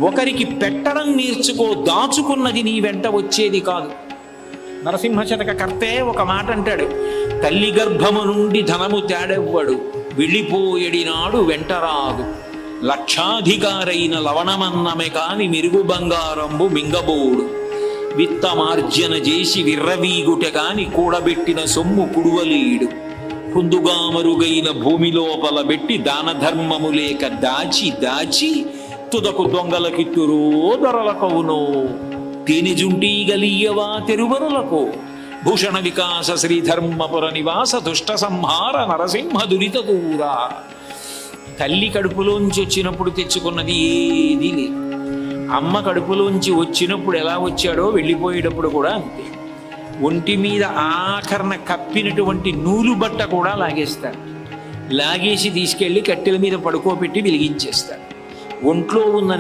ఒకరికి పెట్టడం నేర్చుకో, దాచుకున్నది నీ వెంట వచ్చేది కాదు. నరసింహశతక కర్తే ఒక మాట అంటాడు, తల్లి గర్భము నుండి ధనము తేడెవ్వడు, వెళ్ళిపోయడినాడు వెంటరాదు, లక్షాధికారైన లవణమన్నమే కాని మిరుగు బంగారంబు మింగబోడు, విత్తమార్జన చేసి విర్రవీగుట కాని కూడబెట్టిన సొమ్ము కుడువలీడు, కుందుగామరుగైన భూమి లోపల పెట్టి దాన ధర్మము లేక దాచి దాచి తుదకు దొంగలకిత్తురో దొరలకవునో, తేనెజుంటీ గలీయవా తెరువరులకు, భూషణ వికాస శ్రీధర్మపుర నివాస దుష్ట సంహార నరసింహ దురిత దూరా. తల్లి కడుపులోంచి వచ్చినప్పుడు తెచ్చుకున్నది ఏదీ లేదు. అమ్మ కడుపులోంచి వచ్చినప్పుడు ఎలా వచ్చాడో వెళ్ళిపోయేటప్పుడు కూడా అంతే. ఒంటి మీద ఆఖరణ కప్పినటువంటి నూలు బట్ట కూడా లాగేస్తారు. లాగేసి తీసుకెళ్ళి కట్టెల మీద పడుకోబెట్టి వెలిగించేస్తారు. ఒంట్లో ఉన్న